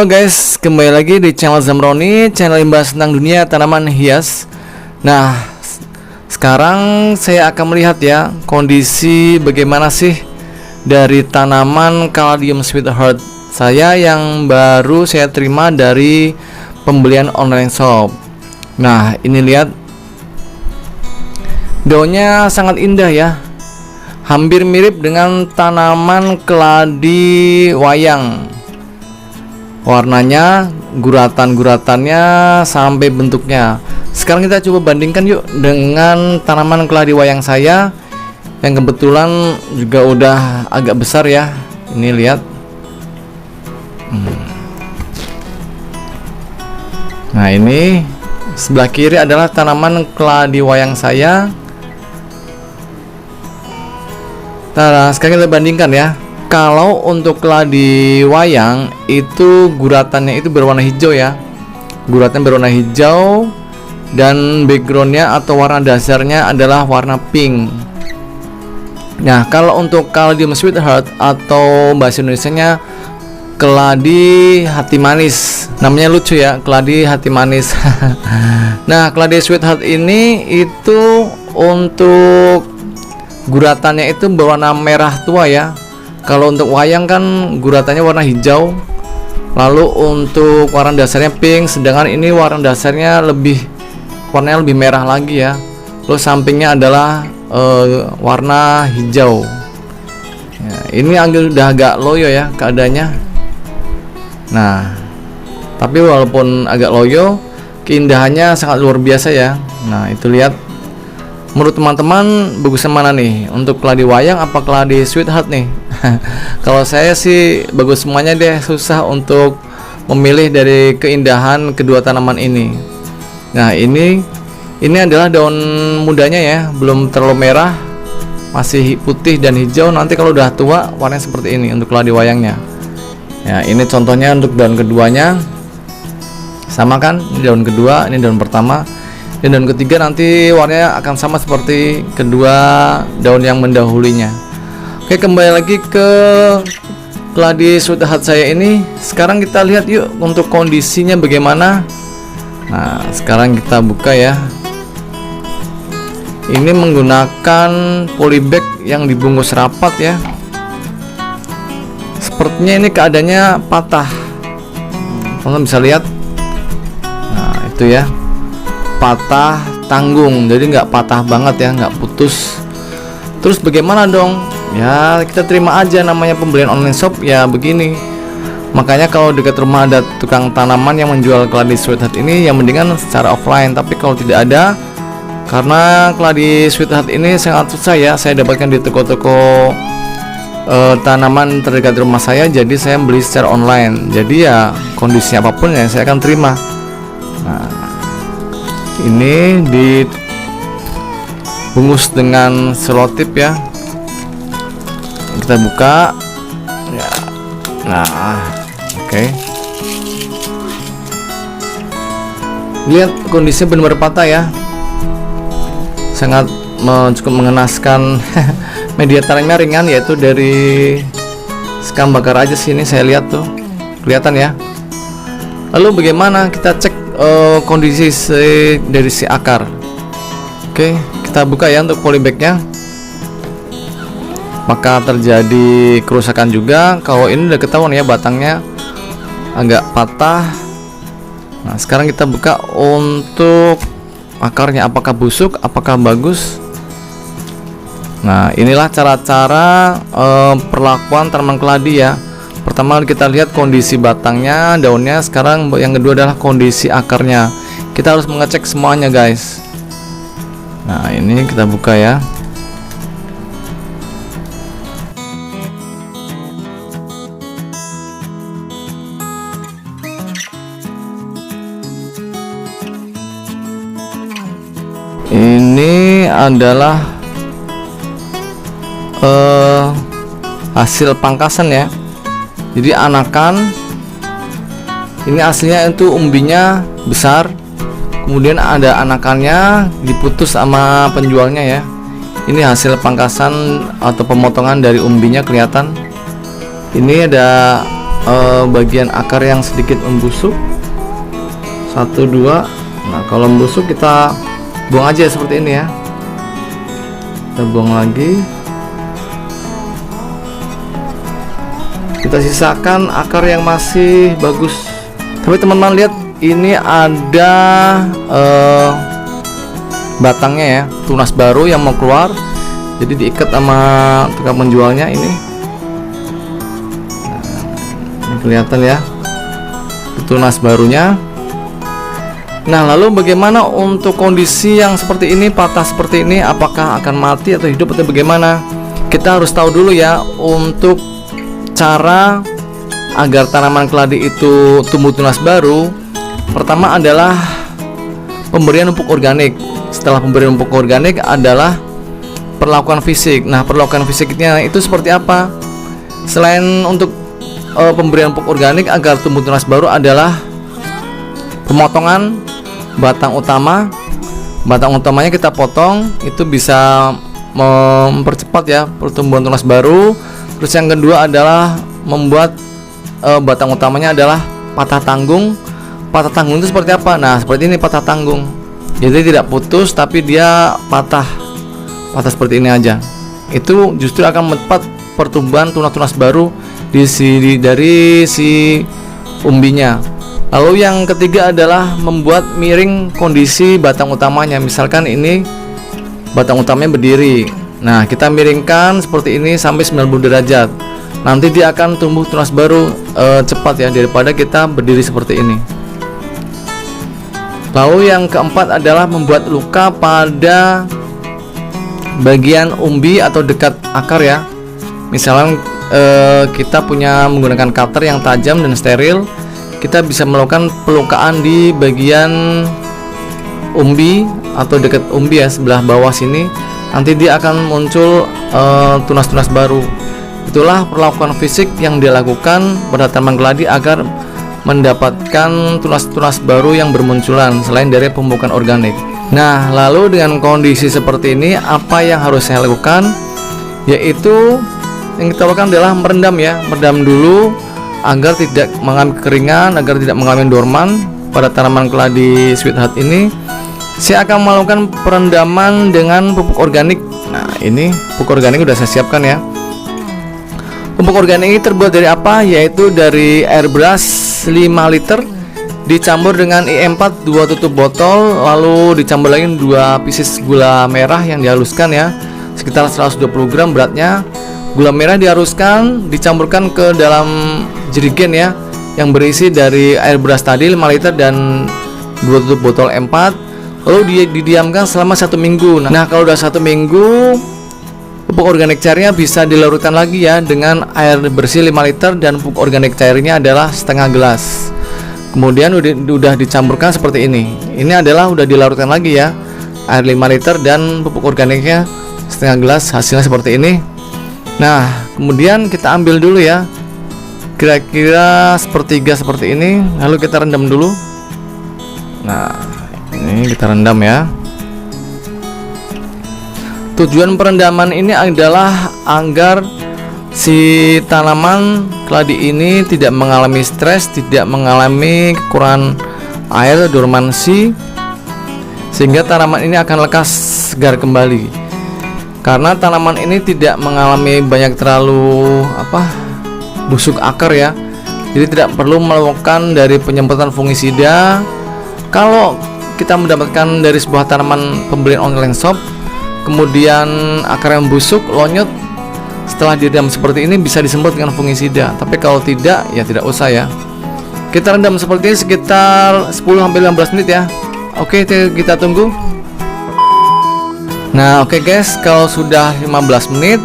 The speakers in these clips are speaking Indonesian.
Halo guys, kembali lagi di channel Zamroni, channel yang bahas tentang dunia tanaman hias. Nah, sekarang saya akan melihat ya kondisi bagaimana sih dari tanaman Caladium Sweetheart saya yang baru saya terima dari pembelian online shop. Nah, ini lihat daunnya sangat indah ya, hampir mirip dengan tanaman keladi wayang. Warnanya, guratan-guratannya sampai bentuknya. Sekarang kita coba bandingkan yuk dengan tanaman keladi wayang saya yang kebetulan juga udah agak besar ya. Ini lihat. Nah, ini sebelah kiri adalah tanaman keladi wayang saya. Nah, sekarang kita bandingkan ya. Kalau untuk keladi wayang itu guratannya itu berwarna hijau ya, guratan berwarna hijau dan backgroundnya atau warna dasarnya adalah warna pink. Nah, kalau untuk Caladium Sweetheart atau bahasa Indonesianya keladi hati manis, namanya lucu ya, keladi hati manis. Nah, keladi Sweetheart ini itu untuk guratannya itu berwarna merah tua ya. Kalau untuk wayang kan guratannya warna hijau, lalu untuk warna dasarnya pink, sedangkan ini warna dasarnya warnanya lebih merah lagi ya. Terus sampingnya adalah warna hijau ya, ini udah agak loyo ya keadaannya. Nah, tapi walaupun agak loyo, keindahannya sangat luar biasa ya. Nah, itu lihat. Menurut teman-teman bagusnya mana nih? Untuk keladi wayang apa keladi Sweetheart nih? Kalau saya sih bagus semuanya deh, susah untuk memilih dari keindahan kedua tanaman ini. Nah, ini adalah daun mudanya ya, belum terlalu merah, masih putih dan hijau. Nanti kalau udah tua warnanya seperti ini untuk keladi wayangnya. Ya, ini contohnya untuk daun keduanya. Sama kan? Ini daun kedua, ini daun pertama. Dan daun ketiga nanti warnanya akan sama seperti kedua daun yang mendahulunya. Oke, kembali lagi ke keladi Sweetheart saya ini. Sekarang kita lihat yuk untuk kondisinya bagaimana. Nah, sekarang kita buka ya. Ini menggunakan polybag yang dibungkus rapat ya. Sepertinya ini keadaannya patah. Kalian bisa lihat. Nah, itu ya, patah tanggung, jadi nggak patah banget ya, nggak putus. Terus bagaimana dong? Ya, kita terima aja, namanya pembelian online shop ya begini. Makanya kalau dekat rumah ada tukang tanaman yang menjual keladi Sweetheart ini, yang mendingan secara offline. Tapi kalau tidak ada, karena keladi Sweetheart ini sangat susah ya saya dapatkan di toko-toko tanaman terdekat rumah saya, jadi saya beli secara online. Jadi ya kondisi apapun ya saya akan terima. Nah, ini dibungkus dengan selotip ya. Kita buka ya. Nah, oke. Lihat kondisinya benar-benar patah ya, sangat cukup mengenaskan. Media tanamnya ringan, yaitu dari sekam bakar aja sini saya lihat tuh kelihatan ya. Lalu bagaimana kita cek kondisi dari si akar? Oke, kita buka ya untuk polybagnya. Maka terjadi kerusakan juga. Kalau ini udah ketahuan ya, batangnya agak patah. Nah, sekarang kita buka untuk akarnya, apakah busuk, apakah bagus. Nah, inilah cara-cara perlakuan tanaman keladi ya. Pertama kita lihat kondisi batangnya, daunnya. Sekarang yang kedua adalah kondisi akarnya. Kita harus mengecek semuanya guys. Nah, ini kita buka ya. Ini adalah hasil pangkasan ya. Jadi anakan ini aslinya itu umbinya besar, kemudian ada anakannya diputus sama penjualnya ya. Ini hasil pangkasan atau pemotongan dari umbinya kelihatan. Ini ada bagian akar yang sedikit membusuk. 1, 2. Nah, kalau membusuk kita buang aja seperti ini ya. Kita buang lagi. Kita sisakan akar yang masih bagus. Tapi teman-teman lihat, ini ada batangnya ya, tunas baru yang mau keluar. Jadi diikat sama tukang penjualnya ini. Nah, ini kelihatan ya, tunas barunya. Nah, lalu bagaimana untuk kondisi yang seperti ini, patah seperti ini, apakah akan mati atau hidup atau bagaimana? Kita harus tahu dulu ya, untuk cara agar tanaman keladi itu tumbuh tunas baru. Pertama adalah pemberian pupuk organik. Setelah pemberian pupuk organik adalah perlakuan fisik. Nah, perlakuan fisiknya itu seperti apa? Selain untuk pemberian pupuk organik agar tumbuh tunas baru adalah pemotongan batang utama. Batang utamanya kita potong, itu bisa mempercepat ya pertumbuhan tunas baru. Terus yang kedua adalah membuat batang utamanya adalah patah tanggung. Patah tanggung itu seperti apa? Nah, seperti ini patah tanggung. Jadi tidak putus tapi dia patah seperti ini aja. Itu justru akan mempercepat pertumbuhan tunas-tunas baru dari si umbinya. Lalu yang ketiga adalah membuat miring kondisi batang utamanya. Misalkan ini batang utamanya berdiri. Nah, kita miringkan seperti ini sampai 90 derajat. Nanti dia akan tumbuh tunas baru cepat ya, daripada kita berdiri seperti ini. Lalu yang keempat adalah membuat luka pada bagian umbi atau dekat akar ya. Misalnya kita menggunakan cutter yang tajam dan steril, kita bisa melakukan pelukaan di bagian umbi atau dekat umbi ya, sebelah bawah sini. Nanti dia akan muncul tunas-tunas baru. Itulah perlakuan fisik yang dilakukan pada tanaman keladi agar mendapatkan tunas-tunas baru yang bermunculan selain dari pemupukan organik. Nah, lalu dengan kondisi seperti ini, apa yang harus saya lakukan? Yaitu yang kita lakukan adalah merendam ya, merendam dulu agar tidak mengalami kekeringan, agar tidak mengalami dorman pada tanaman keladi sweetheart ini. Saya akan melakukan perendaman dengan pupuk organik. Nah, ini pupuk organik udah saya siapkan ya. Pupuk organik ini terbuat dari apa? Yaitu dari air beras 5 liter dicampur dengan IE4 2 tutup botol, lalu dicampur lagi 2 pieces gula merah yang dihaluskan ya, sekitar 120 gram beratnya. Gula merah dihaluskan, dicampurkan ke dalam jerigen ya, yang berisi dari air beras tadi 5 liter dan 2 tutup botol E4. Lalu didiamkan selama 1 minggu. Nah, kalau udah 1 minggu, pupuk organik cairnya bisa dilarutkan lagi ya dengan air bersih 5 liter dan pupuk organik cairnya adalah setengah gelas. Kemudian udah dicampurkan seperti ini. Ini adalah udah dilarutkan lagi ya, air 5 liter dan pupuk organiknya setengah gelas, hasilnya seperti ini. Nah, kemudian kita ambil dulu ya, kira-kira sepertiga seperti ini, lalu kita rendam dulu. Nah, ini kita rendam ya. Tujuan perendaman ini adalah agar si tanaman keladi ini tidak mengalami stres, tidak mengalami kekurangan air, dormansi, sehingga tanaman ini akan lekas segar kembali. Karena tanaman ini tidak mengalami banyak terlalu busuk akar ya, jadi tidak perlu melakukan dari penyemprotan fungisida. Kalau kita mendapatkan dari sebuah tanaman pembelian online shop, kemudian akar yang busuk, lonyot, setelah direndam seperti ini bisa disemprot dengan fungisida. Tapi kalau tidak, ya tidak usah ya. Kita rendam seperti ini sekitar 10-15 menit ya. Oke, kita tunggu. Nah, oke guys, kalau sudah 15 menit,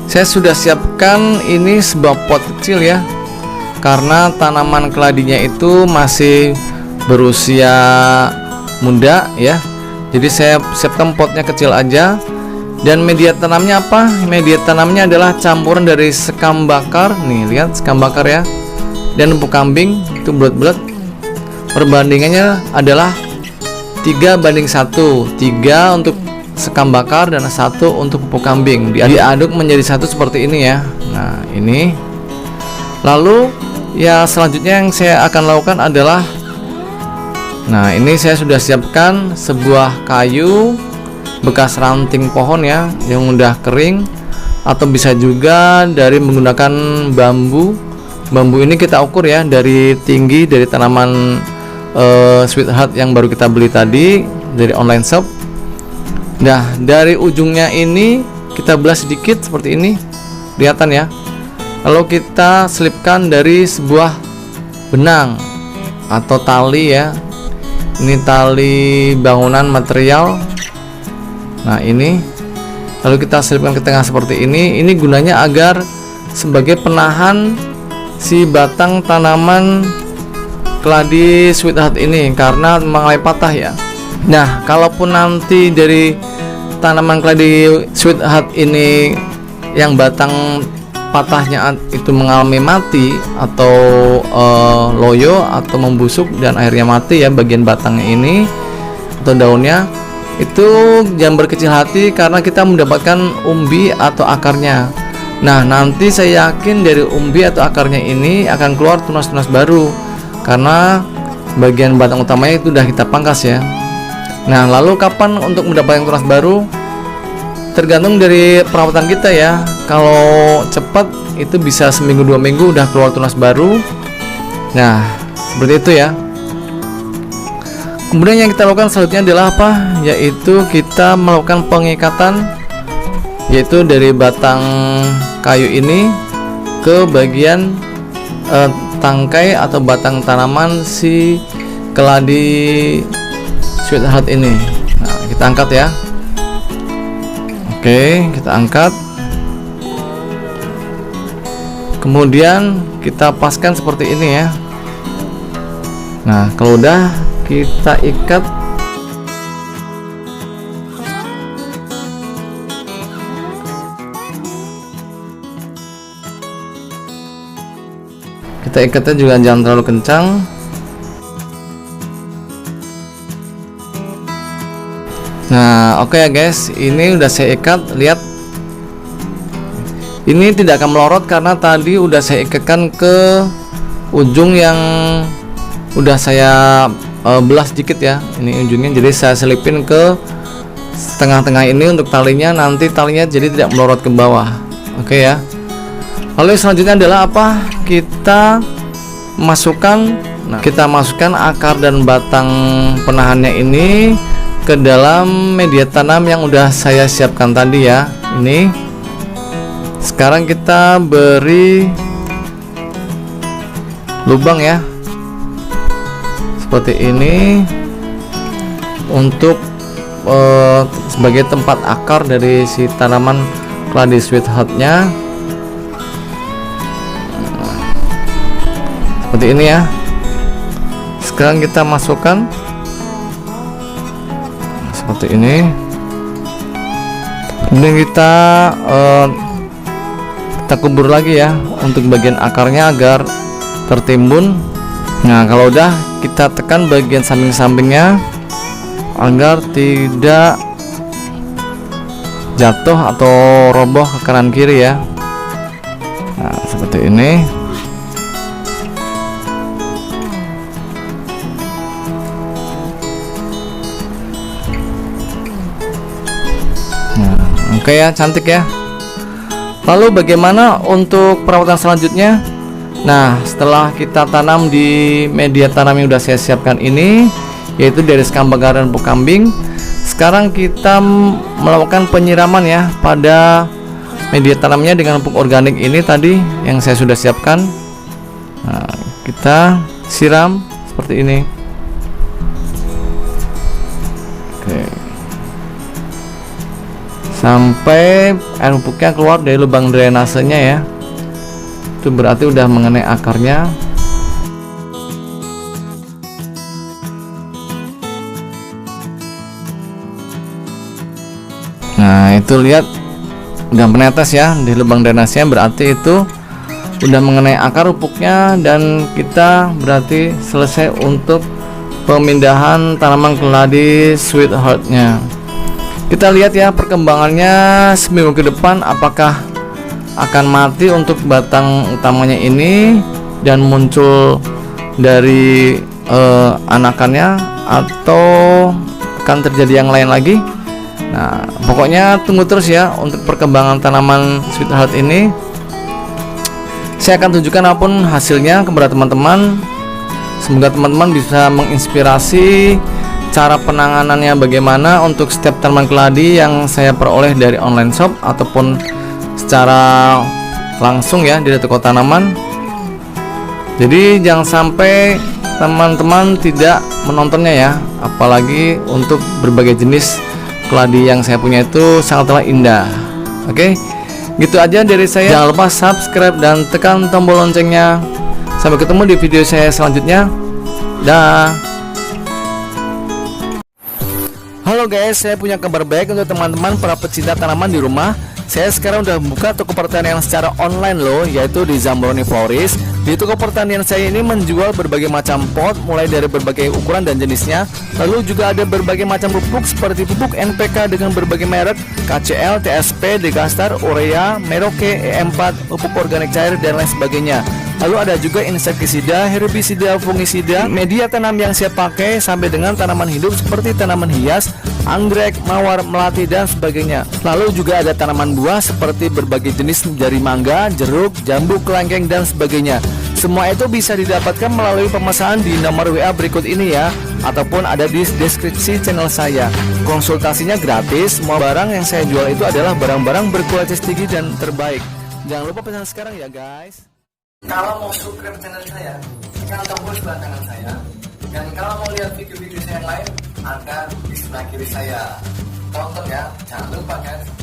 saya sudah siapkan ini sebuah pot kecil ya, karena tanaman keladinya itu masih berusia muda ya. Jadi saya siapkan potnya kecil aja. Dan media tanamnya apa? Media tanamnya adalah campuran dari sekam bakar. Nih, lihat sekam bakar ya, dan pupuk kambing, itu bulat-bulat. Perbandingannya adalah 3:1. 3 untuk sekam bakar dan 1 untuk pupuk kambing. Diaduk menjadi 1 seperti ini ya. Nah, ini. Lalu Ya, selanjutnya yang saya akan lakukan adalah, nah ini saya sudah siapkan sebuah kayu bekas ranting pohon ya, yang udah kering, atau bisa juga dari menggunakan bambu. Bambu ini kita ukur ya dari tinggi dari tanaman sweetheart yang baru kita beli tadi dari online shop. Nah, dari ujungnya ini kita belah sedikit seperti ini, kelihatan ya. Lalu kita selipkan dari sebuah benang atau tali ya. Ini tali bangunan material. Nah, ini lalu kita selipkan ke tengah seperti ini. Ini gunanya agar sebagai penahan si batang tanaman keladi sweetheart ini, karena mengalami patah ya. Nah, kalaupun nanti dari tanaman keladi sweetheart ini yang batang patahnya itu mengalami mati atau loyo atau membusuk dan akhirnya mati ya, bagian batangnya ini atau daunnya, itu jangan berkecil hati karena kita mendapatkan umbi atau akarnya. Nah, nanti saya yakin dari umbi atau akarnya ini akan keluar tunas-tunas baru karena bagian batang utamanya itu sudah kita pangkas ya. Nah, lalu kapan untuk mendapatkan tunas baru? Tergantung dari perawatan kita ya. Kalau cepat itu bisa seminggu 2 minggu udah keluar tunas baru. Nah, seperti itu ya. Kemudian yang kita lakukan selanjutnya adalah apa? Yaitu kita melakukan pengikatan, yaitu dari batang kayu ini ke bagian tangkai atau batang tanaman si keladi sweetheart ini. Nah, kita angkat ya. Oke, kita angkat. Kemudian kita paskan seperti ini ya. Nah, kalau udah kita ikat. Kita ikatnya juga jangan terlalu kencang. Nah, oke ya guys, ini udah saya ikat. Lihat, ini tidak akan melorot karena tadi udah saya ikatkan ke ujung yang udah saya belah sedikit ya. Ini ujungnya, jadi saya selipin ke tengah-tengah ini untuk talinya. Nanti talinya jadi tidak melorot ke bawah. Oke ya. Lalu selanjutnya adalah apa? Kita masukkan akar dan batang penahannya ini ke dalam media tanam yang udah saya siapkan tadi ya. Ini sekarang kita beri lubang ya, seperti ini, untuk sebagai tempat akar dari si tanaman keladi sweetheartnya. Seperti ini ya. Sekarang kita masukkan seperti ini. Kemudian kita kubur lagi ya untuk bagian akarnya agar tertimbun. Nah, kalau udah kita tekan bagian samping-sampingnya agar tidak jatuh atau roboh ke kanan kiri ya. Nah, seperti ini. Oke ya, cantik ya. Lalu bagaimana untuk perawatan selanjutnya? Nah, setelah kita tanam di media tanam yang sudah saya siapkan ini, yaitu dari sekam bakar dan pupuk kambing, sekarang kita melakukan penyiraman ya pada media tanamnya dengan pupuk organik ini tadi yang saya sudah siapkan. Nah, kita siram seperti ini. Oke, sampai air pupuknya keluar dari lubang drainasenya ya. Itu berarti udah mengenai akarnya. Nah, itu lihat udah menetes ya di lubang drainasenya, berarti itu udah mengenai akar pupuknya, dan kita berarti selesai untuk pemindahan tanaman keladi sweetheartnya. Kita lihat ya perkembangannya seminggu ke depan, apakah akan mati untuk batang utamanya ini dan muncul dari anakannya atau akan terjadi yang lain lagi. Nah, pokoknya tunggu terus ya untuk perkembangan tanaman sweet heart ini. Saya akan tunjukkan apapun hasilnya kepada teman-teman. Semoga teman-teman bisa menginspirasi cara penanganannya bagaimana untuk setiap tanaman keladi yang saya peroleh dari online shop ataupun secara langsung ya di toko tanaman. Jadi jangan sampai teman-teman tidak menontonnya ya, apalagi untuk berbagai jenis keladi yang saya punya itu sangatlah indah. Oke, gitu aja dari saya. Jangan lupa subscribe dan tekan tombol loncengnya. Sampai ketemu di video saya selanjutnya. Dah. Halo guys, saya punya kabar baik untuk teman-teman para pecinta tanaman di rumah. Saya sekarang udah buka toko pertanian secara online loh, yaitu di Zambroni Florist. Di toko pertanian saya ini menjual berbagai macam pot, mulai dari berbagai ukuran dan jenisnya. Lalu juga ada berbagai macam pupuk seperti pupuk NPK dengan berbagai merek, KCL, TSP, Degastar, Urea, Merauke, E4, pupuk organik cair dan lain sebagainya. Lalu ada juga insektisida, herbisida, fungisida, media tanam yang saya pakai sampai dengan tanaman hidup seperti tanaman hias, anggrek, mawar, melati dan sebagainya. Lalu juga ada tanaman buah seperti berbagai jenis dari mangga, jeruk, jambu, kelengkeng dan sebagainya. Semua itu bisa didapatkan melalui pemesanan di nomor WA berikut ini ya, ataupun ada di deskripsi channel saya. Konsultasinya gratis. Semua barang yang saya jual itu adalah barang-barang berkualitas tinggi dan terbaik. Jangan lupa pesan sekarang ya guys. Kalau mau subscribe channel saya, tekan tombol sebelah kanan saya. Dan kalau mau lihat video-video saya yang lain, ada di sebelah kiri saya. Tonton ya, jangan lupa guys.